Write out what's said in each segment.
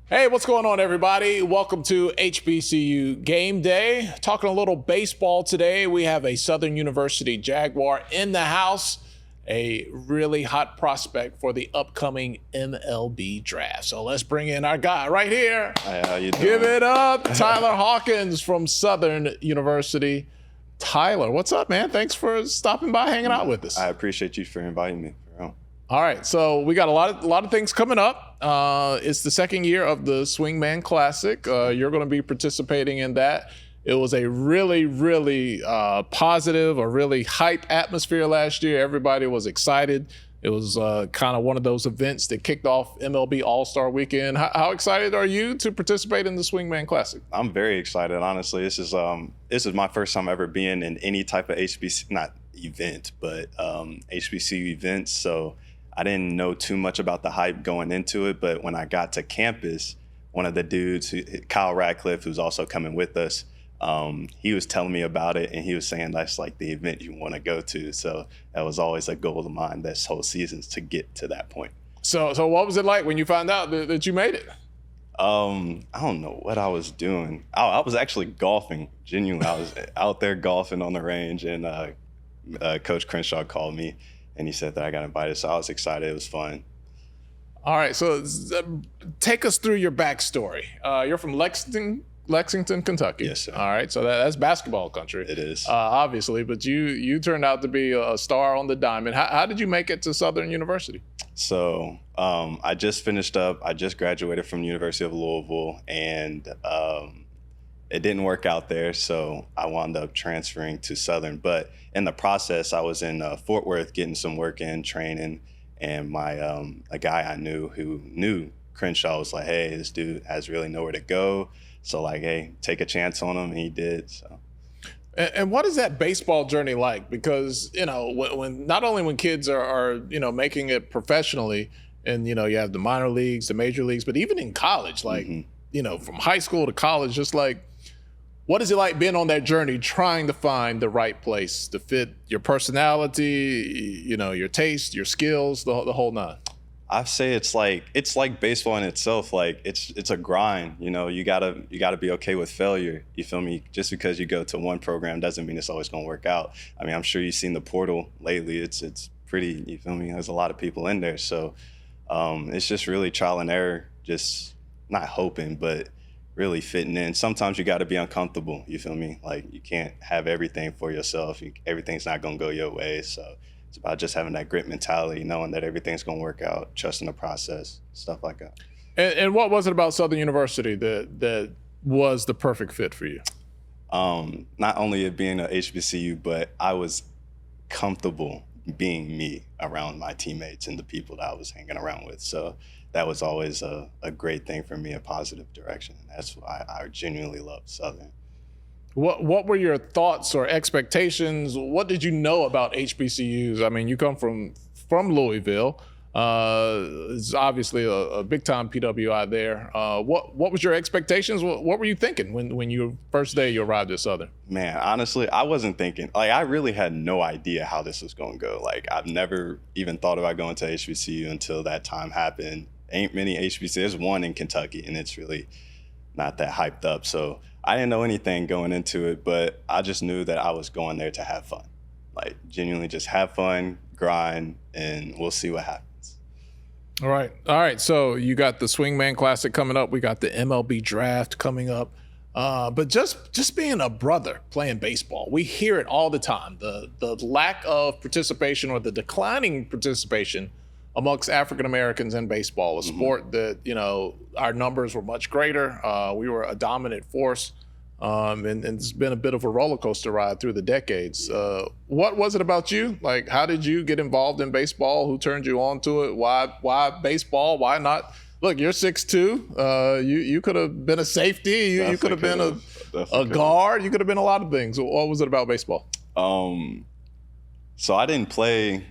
Hey, what's going on, everybody? Welcome to HBCU Game Day. Talking a little baseball today. We have a Southern University Jaguar in the house, a really hot prospect for the upcoming MLB Draft. So let's bring in our guy right here. Hi, how you doing? Give it up, Tyeler Hawkins from Southern University. Tyeler, what's up, man? Thanks for stopping by, hanging out with us. I appreciate you for inviting me. All right, so we got a lot of things coming up. It's the second year of the Swingman Classic. You're going to be participating in that. It was a really positive, a really hype atmosphere last year. Everybody was excited. It was kind of one of those events that kicked off MLB All-Star Weekend. How excited are you to participate in the Swingman Classic? I'm very excited, honestly. This is my first time ever being in any type of HBCU events. So I didn't know too much about the hype going into it, but when I got to campus, one of the dudes, Kyle Radcliffe, who's also coming with us, he was telling me about it, and he was saying that's like the event you want to go to. So that was always a goal of mine this whole season, to get to that point. So what was it like when you found out that you made it? I don't know what I was doing. I was actually golfing, genuinely. I was out there golfing on the range, and Coach Crenshaw called me, and he said that I got invited. So I was excited. It was fun. All right. So take us through your backstory. You're from Lexington, Kentucky. Yes, sir. All right. So that's basketball country. It is. Obviously. But you turned out to be a star on the diamond. How did you make it to Southern University? So I just finished up. I just graduated from the University of Louisville, and it didn't work out there, so I wound up transferring to Southern. But in the process, I was in Fort Worth getting some work in, training, and my a guy I knew who knew Crenshaw was like, "Hey, this dude has really nowhere to go, so like, hey, take a chance on him," and he did. So. And what is that baseball journey like? Because when not only when kids are making it professionally, and you have the minor leagues, the major leagues, but even in college, like from high school to college, just like. What is it like being on that journey, trying to find the right place to fit your personality, your taste, your skills, the whole nine? I'd say it's like baseball in itself. Like it's a grind. You gotta be okay with failure. You feel me? Just because you go to one program doesn't mean it's always gonna work out. I mean, I'm sure you've seen the portal lately. It's pretty. You feel me? There's a lot of people in there, so it's just really trial and error. Just not hoping, but really fitting in. Sometimes you got to be uncomfortable. You feel me? Like you can't have everything for yourself. Everything's not gonna go your way. So it's about just having that grit mentality, knowing that everything's gonna work out, trusting the process, stuff like that. And what was it about Southern University that was the perfect fit for you? Not only it being an HBCU, but I was comfortable being me around my teammates and the people that I was hanging around with. So that was always a great thing for me, a positive direction. And that's why I genuinely love Southern. What were your thoughts or expectations? What did you know about HBCUs? I mean, you come from Louisville. It's obviously a big-time PWI there. What was your expectations? What were you thinking when you first day you arrived at Southern? Man, honestly, I wasn't thinking. Like, I really had no idea how this was going to go. Like, I've never even thought about going to HBCU until that time happened. Ain't many HBCUs. There's one in Kentucky, and it's really not that hyped up. So I didn't know anything going into it, but I just knew that I was going there to have fun. Like, genuinely just have fun, grind, and we'll see what happens. All right. So you got the Swingman Classic coming up. We got the MLB Draft coming up. But just being a brother playing baseball, we hear it all the time. The lack of participation or the declining participation amongst African Americans in baseball, a sport that, our numbers were much greater. We were a dominant force. And it's been a bit of a roller coaster ride through the decades. What was it about you? Like, how did you get involved in baseball? Who turned you on to it? Why baseball? Why not? Look, you're 6'2". You could have been a safety. You could have been a guard. You could have been a lot of things. What was it about baseball? So I didn't play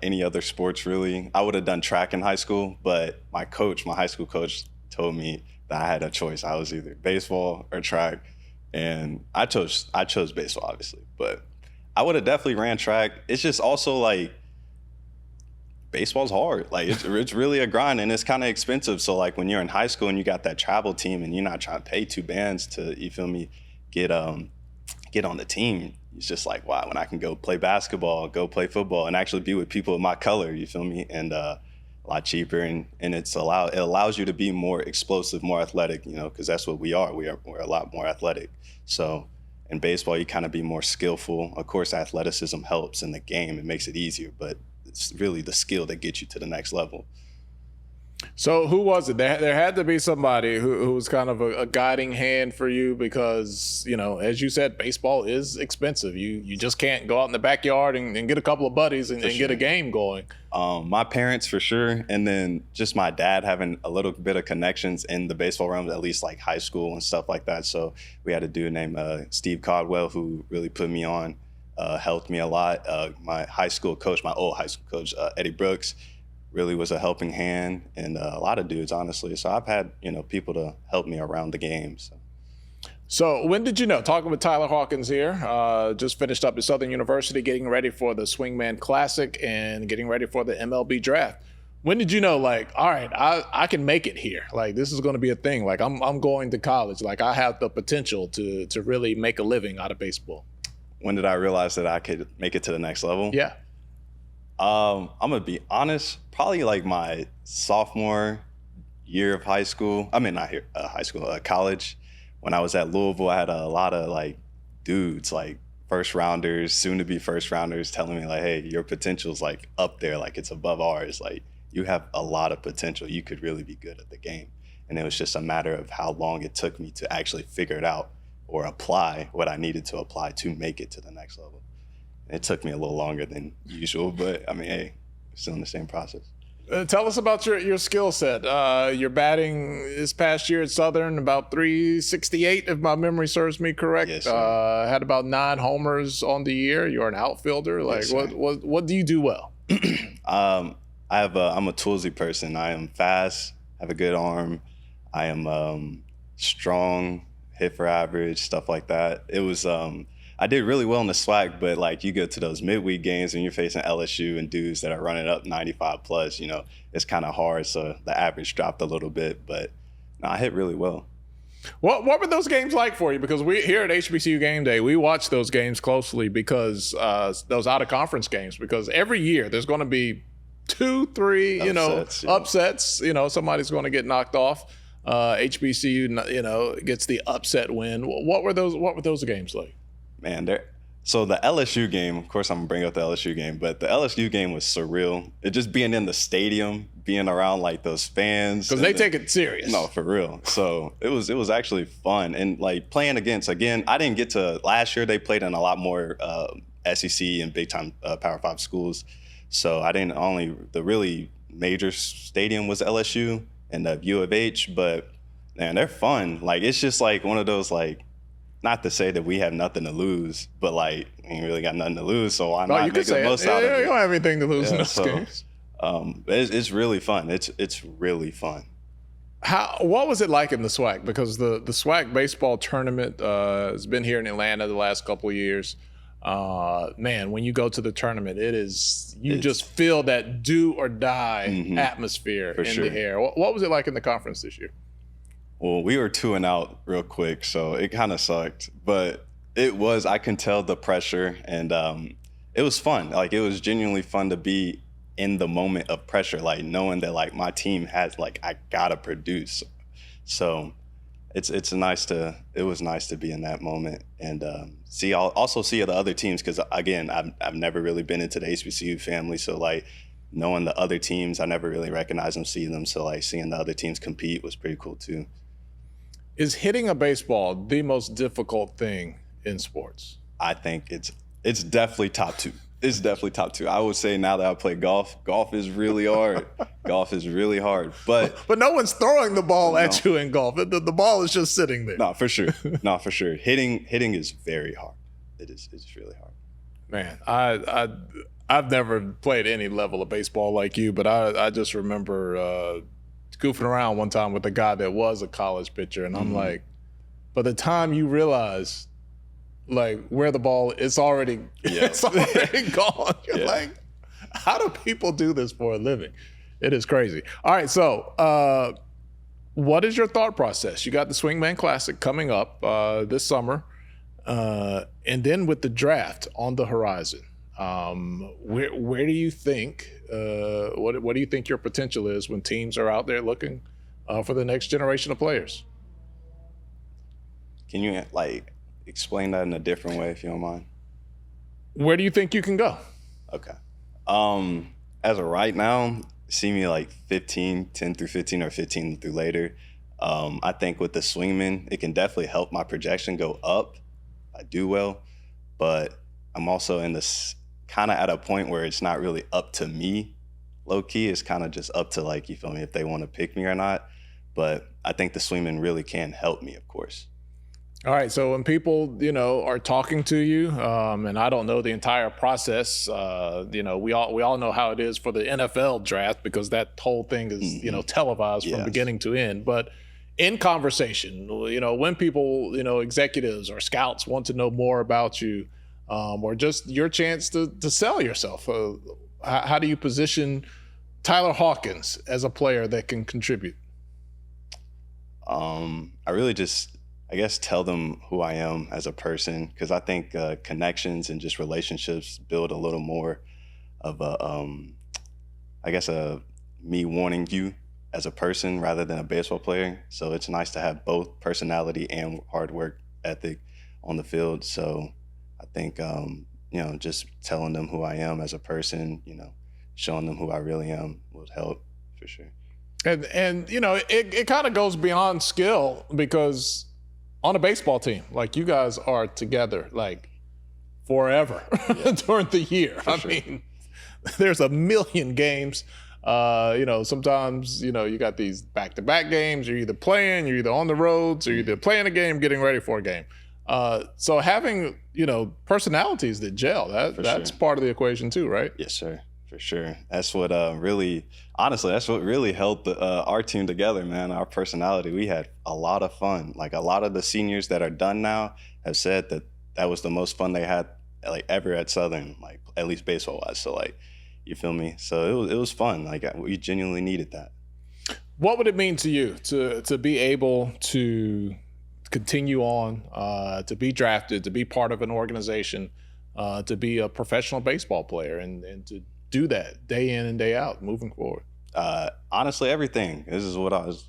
any other sports really. I would have done track in high school, but my high school coach told me that I had a choice. I was either baseball or track, and I chose baseball, obviously. But I would have definitely ran track. It's just also like baseball's hard. Like it's really a grind, and it's kind of expensive. So like when you're in high school and you got that travel team and you're not trying to pay 2 bands to, you feel me, get on the team, it's just like, wow, when I can go play basketball, go play football, and actually be with people of my color, you feel me, and a lot cheaper, and it allows you to be more explosive, more athletic, you know, because that's what we are. We're a lot more athletic. So in baseball, you kind of be more skillful. Of course, athleticism helps in the game. It makes it easier, but it's really the skill that gets you to the next level. So who was it? There had to be somebody who was kind of a guiding hand for you because, you know, as you said, baseball is expensive. You just can't go out in the backyard and get a couple of buddies and get a game going. My parents for sure, and then just my dad having a little bit of connections in the baseball realm, at least like high school and stuff like that. So we had a dude named Steve Caldwell who really put me on, helped me a lot. My high school coach, my old high school coach, Eddie Brooks, really was a helping hand, and a lot of dudes, honestly. So I've had, you know, people to help me around the game. So when did you know? Talking with Tyeler Hawkins here, just finished up at Southern University, getting ready for the Swingman Classic and getting ready for the MLB Draft. When did you know, like, all right, I can make it here. Like, this is going to be a thing. Like, I'm going to college. Like, I have the potential to really make a living out of baseball. When did I realize that I could make it to the next level? Yeah. I'm gonna be honest, probably like my sophomore year of high school. I mean, not here, high school, college. When I was at Louisville, I had a lot of like dudes, like first rounders, soon to be first rounders, telling me like, hey, your potential's like up there, like it's above ours. Like you have a lot of potential. You could really be good at the game. And it was just a matter of how long it took me to actually figure it out or apply what I needed to apply to make it to the next level. It took me a little longer than usual, but I mean, hey, still in the same process. Tell us about your skill set. Your batting this past year at Southern, about .368, if my memory serves me correct. Yes, sir. Had about 9 homers on the year. You're an outfielder. Like, yes, what do you do well? I'm a toolsy person. I am fast, have a good arm. I am strong, hit for average, stuff like that. It was I did really well in the SWAC, but like you go to those midweek games and you're facing LSU and dudes that are running up 95 plus, you know, it's kind of hard. So the average dropped a little bit, but no, I hit really well. What were those games like for you? Because we here at HBCU Game Day, we watch those games closely because those out of conference games, because every year there's going to be 2, 3, upsets. You know, somebody's going to get knocked off. HBCU, you know, gets the upset win. What were those games like? Man, so the LSU game, of course I'm gonna bring up the LSU game, but the LSU game was surreal. It just being in the stadium, being around like those fans. Because they take it serious. No, for real. So it was actually fun. And like playing against, again, I didn't get to, last year they played in a lot more SEC and big time Power 5 schools. So I didn't, only the really major stadium was LSU and the U of H, but man, they're fun. Like it's just like one of those like, not to say that we have nothing to lose, but like we ain't really got nothing to lose, so why not make the most out of it? You don't have anything to lose in those games. It's really fun. It's really fun. What was it like in the SWAC? Because the SWAC baseball tournament has been here in Atlanta the last couple of years. Man, when you go to the tournament, it's just feel that do or die atmosphere in the air. What was it like in the conference this year? Well, we were 2-0 real quick, so it kind of sucked. But I can tell the pressure, and it was fun. Like, it was genuinely fun to be in the moment of pressure, like knowing that like my team has, like, I gotta produce. So it was nice to be in that moment and also see the other teams, because again, I've never really been into the HBCU family, so like knowing the other teams, I never really recognized them, see them. So like seeing the other teams compete was pretty cool too. Is hitting a baseball the most difficult thing in sports? I think it's definitely top 2. It's definitely top 2. I would say now that I play golf is really hard. Golf is really hard. But no one's throwing the ball at you in golf. The ball is just sitting there. No, for sure. No, for sure. Hitting is very hard. It's really hard. Man, I've never played any level of baseball like you, but I just remember goofing around one time with a guy that was a college pitcher, and I'm like, by the time you realize like where the ball is, it's already gone. You're like, How do people do this for a living? It is crazy. All right, so what is your thought process? You got the Swingman Classic coming up this summer, and then with the draft on the horizon. Where do you think what do you think your potential is when teams are out there looking for the next generation of players? Can you like explain that in a different way if you don't mind? Where do you think you can go? Okay. As of right now, see me like 10 through 15 or 15 through later. I think with the swingman, it can definitely help my projection go up. I do well, but I'm also in this kind of at a point where it's not really up to me, low key. It's kind of just up to like, you feel me, if they want to pick me or not. But I think the swingman really can help me, of course. All right. So when people, are talking to you, and I don't know the entire process, we all know how it is for the NFL draft because that whole thing is, televised from beginning to end. But in conversation, when people, executives or scouts want to know more about you, or just your chance to sell yourself, how do you position Tyeler Hawkins as a player that can contribute? I really just, I guess, tell them who I am as a person, because I think connections and just relationships build a little more of me wanting you as a person rather than a baseball player. So it's nice to have both personality and hard work ethic on the field. So I think, just telling them who I am as a person, showing them who I really am would help for sure. And it kind of goes beyond skill because on a baseball team, like you guys are together like forever during the year. I mean, there's a million games. Sometimes, you got these back-to-back games. You're either playing, you're either on the road, so you're either playing a game, getting ready for a game. So having, personalities that gel, that's part of the equation too, right? Yes, sir. For sure. That's what really held our team together, man. Our personality. We had a lot of fun. Like a lot of the seniors that are done now have said that was the most fun they had like ever at Southern, like at least baseball wise. So like, you feel me? So it was fun. Like we genuinely needed that. What would it mean to you to be able to continue on, to be drafted, to be part of an organization, to be a professional baseball player and to do that day in and day out moving forward? Honestly, everything. This is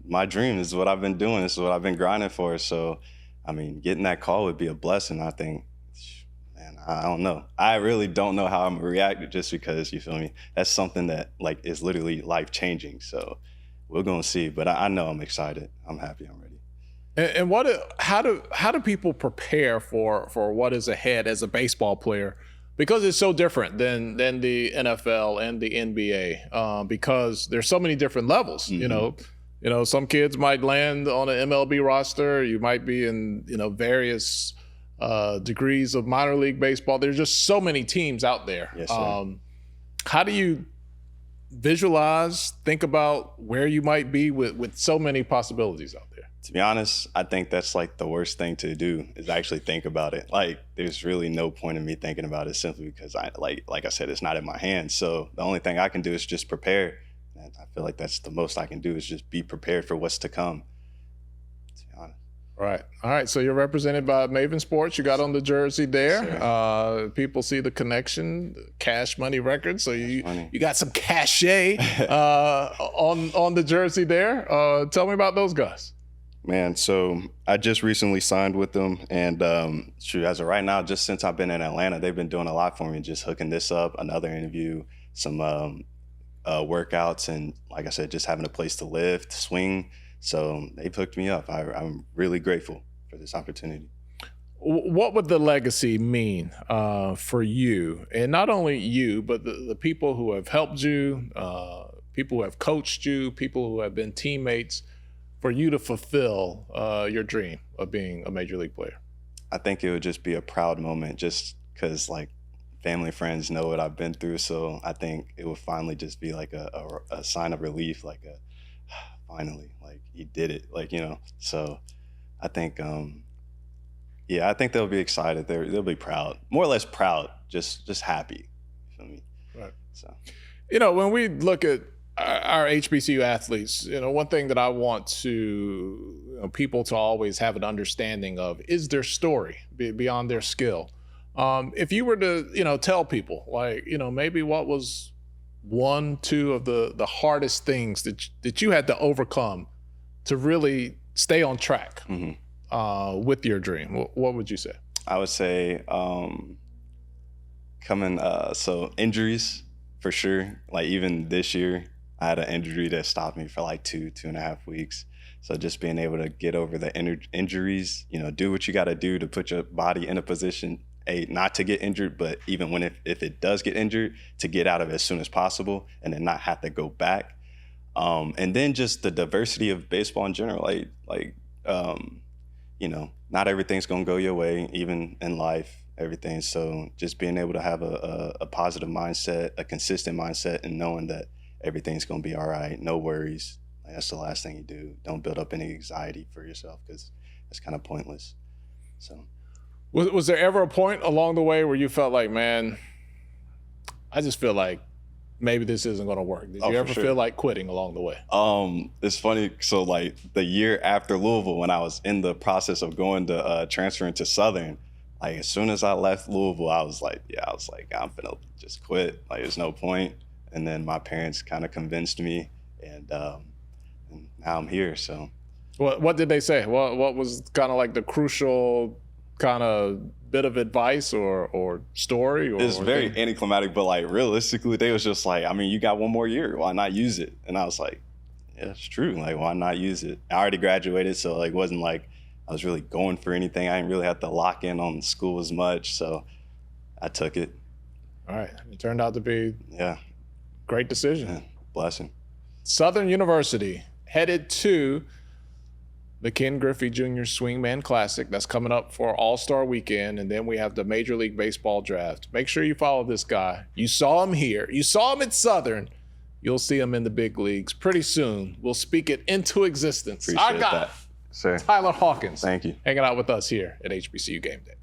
my dream. This is what I've been doing. This is what I've been grinding for. So, I mean, getting that call would be a blessing, I think. Man, I don't know. I really don't know how I'm gonna react just because, you feel me? That's something that like is literally life changing. So we're gonna see. But I know I'm excited. I'm happy. I'm ready. And how do people prepare for what is ahead as a baseball player? Because it's so different than the NFL and the NBA, because there's so many different levels. Mm-hmm. Some kids might land on an MLB roster. You might be in various degrees of minor league baseball. There's just so many teams out there. Yes, sir. How do you visualize, think about where you might be with so many possibilities out there? To be honest, I think that's like the worst thing to do is actually think about it. Like there's really no point in me thinking about it simply because like I said, it's not in my hands. So the only thing I can do is just prepare. And I feel like that's the most I can do is just be prepared for what's to come. To be honest. Right. All right. So you're represented by Maven Sports. You got on the jersey there. People see the connection, Cash Money Records. So you got some cachet on the jersey there. Tell me about those guys. Man, so I just recently signed with them, and as of right now, just since I've been in Atlanta, they've been doing a lot for me, just hooking this up, another interview, some workouts, and like I said, just having a place to live, to swing. So they've hooked me up. I'm really grateful for this opportunity. What would the legacy mean for you, and not only you, but the people who have helped you, people who have coached you, people who have been teammates, for you to fulfill your dream of being a major league player? I think it would just be a proud moment just because like family, friends know what I've been through. So I think it would finally just be like a sign of relief, like finally, like he did it, like, so I think, I think they'll be excited. They'll be proud, more or less proud, just happy. You feel me? Right. So, When we look at our HBCU athletes, one thing that I want to people to always have an understanding of is their story beyond their skill. If you were to, tell people like, maybe what was 1-2 of the hardest things that you had to overcome to really stay on track with your dream, what would you say? I would say so injuries for sure. Like even this year, I had an injury that stopped me for like 2.5 weeks. So just being able to get over the injuries, do what you got to do to put your body in a position, not to get injured, but even if it does get injured, to get out of it as soon as possible and then not have to go back. And then just the diversity of baseball in general, not everything's gonna go your way, even in life, everything. So just being able to have a positive mindset, a consistent mindset, and knowing that everything's gonna be all right, no worries. Like, that's the last thing you do. Don't build up any anxiety for yourself because it's kind of pointless. So, was there ever a point along the way where you felt like, man, I just feel like maybe this isn't going to work? Did you ever feel like quitting along the way? It's funny. So like the year after Louisville, when I was in the process of going to transferring to Southern, like as soon as I left Louisville, I was like, I'm finna just quit. Like there's no point. And then my parents kind of convinced me, and now I'm here. So, what did they say? What was kind of like the crucial kind of bit of advice or story? It's very anticlimactic, but like realistically, they was just like, I mean, you got one more year, why not use it? And I was like, yeah, it's true. Like, why not use it? I already graduated, so like, it wasn't like I was really going for anything. I didn't really have to lock in on school as much, so I took it. All right, it turned out to be great decision. Yeah, blessing. Southern University headed to the Ken Griffey Jr. Swingman Classic. That's coming up for All-Star Weekend, and then we have the Major League Baseball Draft. Make sure you follow this guy. You saw him here. You saw him at Southern. You'll see him in the big leagues pretty soon. We'll speak it into existence. Appreciate Our guy, that, sir. Tyeler Hawkins. Thank you. Hanging out with us here at HBCU Game Day.